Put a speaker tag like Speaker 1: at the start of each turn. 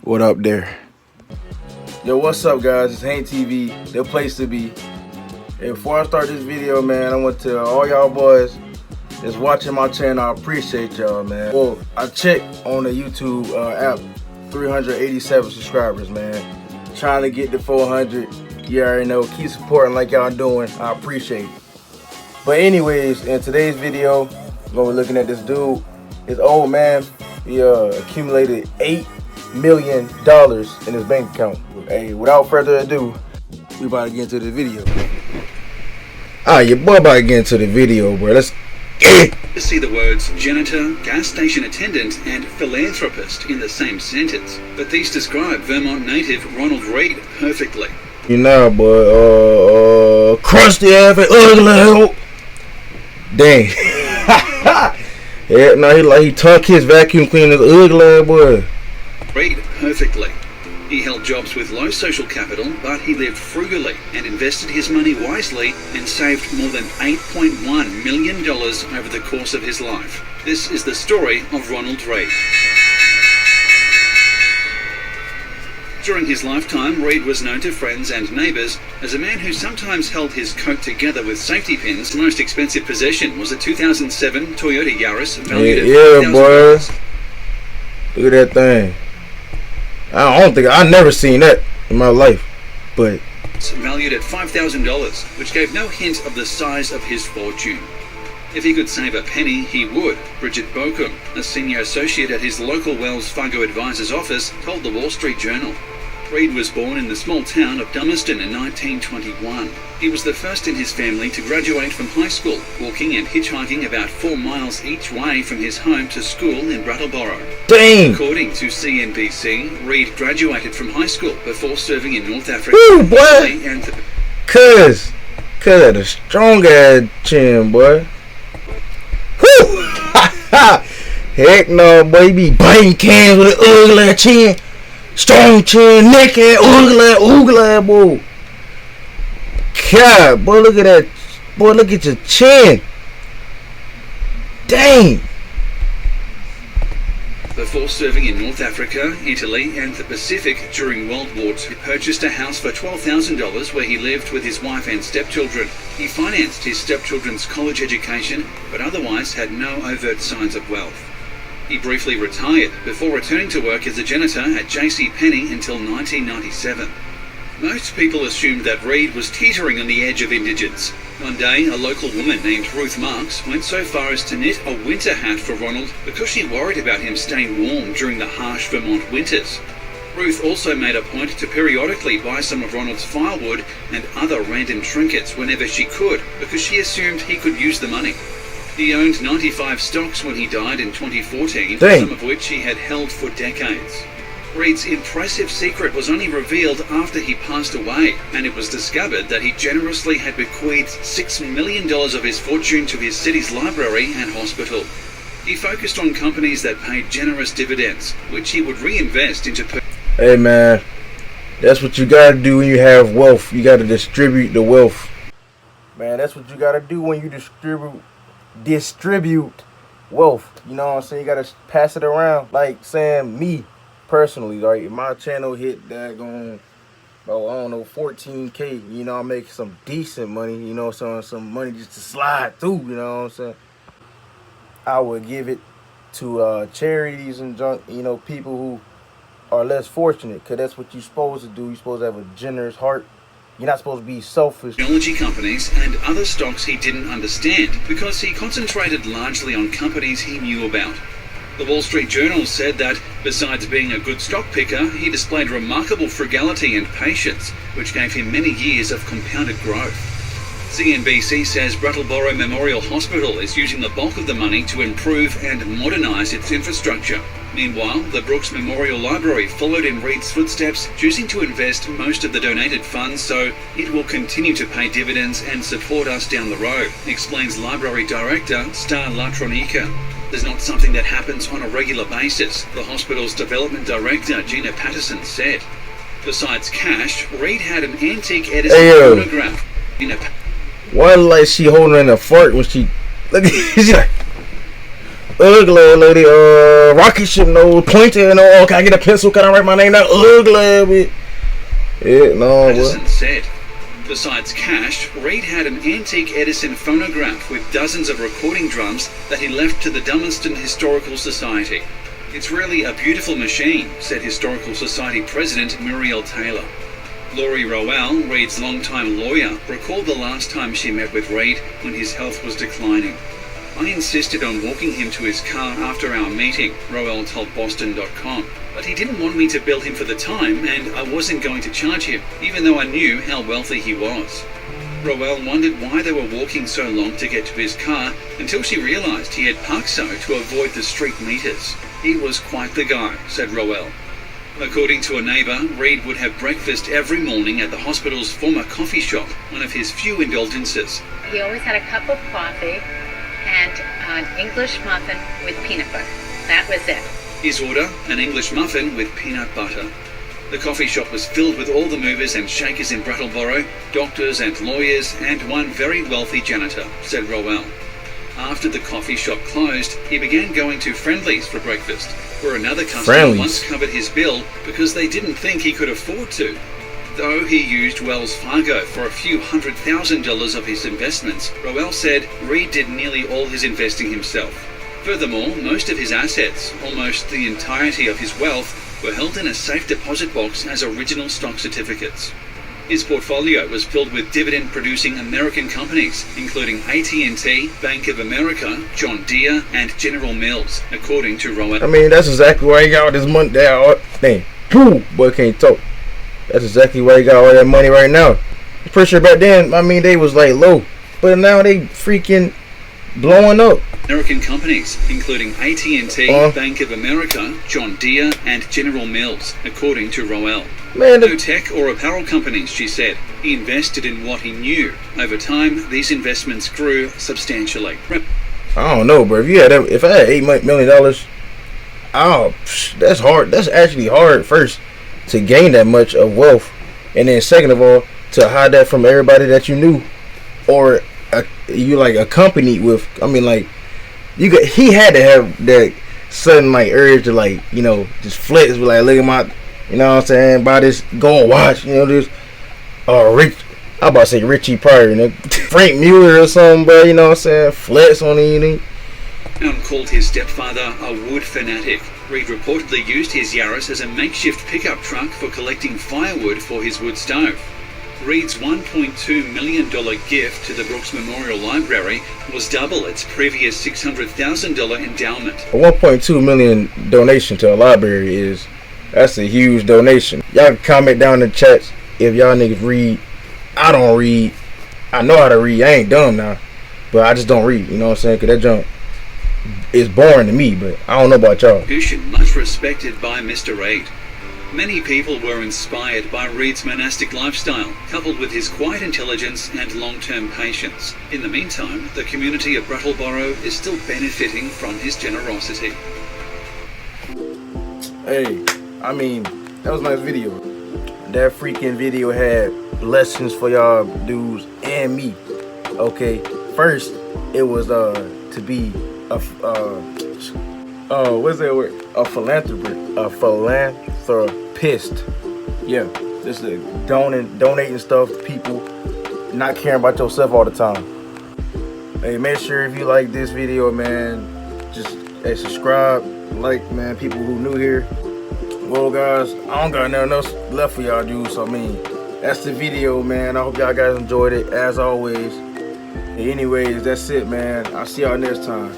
Speaker 1: What up there? Yo, what's up guys? It's Hank TV, the place to be. And before I start this video, man, I want to tell all y'all boys that's watching my channel, I appreciate y'all, man. Well, I checked on the YouTube app, 387 subscribers, man. Trying to get to 400. You already know, keep supporting like y'all doing. I appreciate it. But anyways, in today's video, we're looking at this dude. His old man, he accumulated $8 million in his bank account. Hey, without further ado, we about to get into the video. Alright, your boy about to get into the video, bro. Let's get it.
Speaker 2: To see the words janitor, gas station attendant, and philanthropist in the same sentence, but these describe Vermont native Ronald Reed perfectly.
Speaker 1: You know, boy, crusty ass, ugly. Dang. Yeah, no, he tuck his vacuum cleaner, ugly boy.
Speaker 2: Reed perfectly. He held jobs with low social capital, but he lived frugally and invested his money wisely and saved more than $8.1 million over the course of his life. This is the story of Ronald Reed. During his lifetime, Reed was known to friends and neighbours as a man who sometimes held his coat together with safety pins. His most expensive possession was a 2007 Toyota Yaris valued at $5,000.
Speaker 1: Boy. Look at that thing. I never seen that in my life, but
Speaker 2: valued at $5,000, which gave no hint of the size of his fortune. If he could save a penny, he would. Bridget Bokum, a senior associate at his local Wells Fargo advisor's office, told the Wall Street Journal. Reed was born in the small town of Dummerston in 1921. He was the first in his family to graduate from high school, walking and hitchhiking about 4 miles each way from his home to school in Brattleboro.
Speaker 1: Dang!
Speaker 2: According to CNBC, Reed graduated from high school before serving in North Africa.
Speaker 1: Woo, boy! Cuz had a strong ass chin, boy. Woo! Heck no, boy, you be biting cans with an ugly chin. Strong chin, naked, ugly, boy. God, boy, look at that. Boy, look at your chin. Dang.
Speaker 2: Before serving in North Africa, Italy, and the Pacific during World War II, he purchased a house for $12,000 where he lived with his wife and stepchildren. He financed his stepchildren's college education, but otherwise had no overt signs of wealth. He briefly retired before returning to work as a janitor at JCPenney until 1997. Most people assumed that Reed was teetering on the edge of indigence. One day, a local woman named Ruth Marks went so far as to knit a winter hat for Ronald because she worried about him staying warm during the harsh Vermont winters. Ruth also made a point to periodically buy some of Ronald's firewood and other random trinkets whenever she could because she assumed he could use the money. He owned 95 stocks when he died in 2014, some of which he had held for decades. Reed's impressive secret was only revealed after he passed away, and it was discovered that he generously had bequeathed $6 million of his fortune to his city's library and hospital. He focused on companies that paid generous dividends, which he would reinvest into...
Speaker 1: Hey man, that's what you gotta do when you have wealth. You gotta distribute the wealth. Man, that's what you gotta do when you distribute wealth. You know what I'm saying? You gotta pass it around. Like saying me personally, like my channel hit that going, oh, I don't know, 14K. You know, I'm making some decent money. You know, some money just to slide through. You know what I'm saying? I would give it to charities and junk. You know, people who are less fortunate, because that's what you're supposed to do. You're supposed to have a generous heart. You're not supposed to be selfish.
Speaker 2: Technology companies and other stocks he didn't understand because he concentrated largely on companies he knew about. The Wall Street Journal said that, besides being a good stock picker, he displayed remarkable frugality and patience, which gave him many years of compounded growth. CNBC says Brattleboro Memorial Hospital is using the bulk of the money to improve and modernise its infrastructure. Meanwhile, the Brooks Memorial Library followed in Reed's footsteps, choosing to invest most of the donated funds so it will continue to pay dividends and support us down the road, explains Library Director Star Latronica. There's not something that happens on a regular basis, the hospital's Development Director Gina Patterson said. Besides cash, Reed had an antique Edison phonograph.
Speaker 1: Why like she holding in a fart when she... Look at... ugly lady, rocket ship nose, pointer and all. Can I get a pencil? Can I write my name down? Ugly. Yeah, no.
Speaker 2: Edison said. Besides cash, Reid had an antique Edison phonograph with dozens of recording drums that he left to the Dummerston Historical Society. It's really a beautiful machine, said Historical Society President Muriel Taylor. Laurie Rowell, Reid's longtime lawyer, recalled the last time she met with Reid when his health was declining. I insisted on walking him to his car after our meeting, Rowell told Boston.com. But he didn't want me to bill him for the time, and I wasn't going to charge him, even though I knew how wealthy he was. Rowell wondered why they were walking so long to get to his car until she realised he had parked so to avoid the street meters. He was quite the guy, said Rowell. According to a neighbour, Reid would have breakfast every morning at the hospital's former coffee shop, one of his few indulgences.
Speaker 3: He always had a cup of coffee and an English muffin with peanut butter. That was it.
Speaker 2: His order, an English muffin with peanut butter. The coffee shop was filled with all the movers and shakers in Brattleboro, doctors and lawyers, and one very wealthy janitor, said Rowell. After the coffee shop closed, he began going to Friendly's for breakfast, where another customer once covered his bill because they didn't think he could afford to. Though he used Wells Fargo for a few $100,000 of his investments, Rowell said Reid did nearly all his investing himself. Furthermore, most of his assets, almost the entirety of his wealth, were held in a safe deposit box as original stock certificates. His portfolio was filled with dividend-producing American companies, including AT&T, Bank of America, John Deere, and General Mills, according to Rowell.
Speaker 1: I mean, that's exactly where he got all this money. Boy can't talk. That's exactly where he got all that money right now. I'm pretty sure back then, I mean, they was like low, but now they freaking blowing up.
Speaker 2: American companies, including AT&T, Bank of America, John Deere, and General Mills, according to Rowell.
Speaker 1: Man,
Speaker 2: no tech or apparel companies, she said. He invested in what he knew. Over time, these investments grew substantially.
Speaker 1: I don't know, bro. If I had $8 million, that's hard. That's actually hard first to gain that much of wealth, and then second of all, to hide that from everybody that you knew, or you like accompanied with. I mean, like he had to have that sudden like urge to like just flex with like look at my, you know what I'm saying, buy this, go and watch, this Rich. I about to say Richie Pryor, Frank Mueller or something, bro. You know what I'm saying, flex on it.
Speaker 2: Brown called his stepfather a wood fanatic. Reid reportedly used his Yaris as a makeshift pickup truck for collecting firewood for his wood stove. Reid's $1.2 million gift to the Brooks Memorial Library was double its previous $600,000 endowment.
Speaker 1: A $1.2 million donation to a library that's a huge donation. Y'all can comment down in the chats if y'all niggas read. I don't read. I know how to read. I ain't dumb now, but I just don't read. You know what I'm saying? Cause that junk is boring to me, but I don't know about y'all.
Speaker 2: Much respected by Mr. Reid. Many people were inspired by Reid's monastic lifestyle, coupled with his quiet intelligence and long-term patience. In the meantime, the community of Brattleboro is still benefiting from his generosity.
Speaker 1: Hey, I mean, that was a nice video. That freaking video had lessons for y'all dudes and me. Okay, first it was to be what's that word? A philanthropist. Yeah, just donating stuff to people, not caring about yourself all the time. Hey, make sure if you like this video, man, just subscribe, like, man, people who new here. Well, guys, I don't got nothing else left for y'all dudes, so I mean, that's the video, man. I hope y'all guys enjoyed it, as always. Anyways, that's it, man. I'll see y'all next time.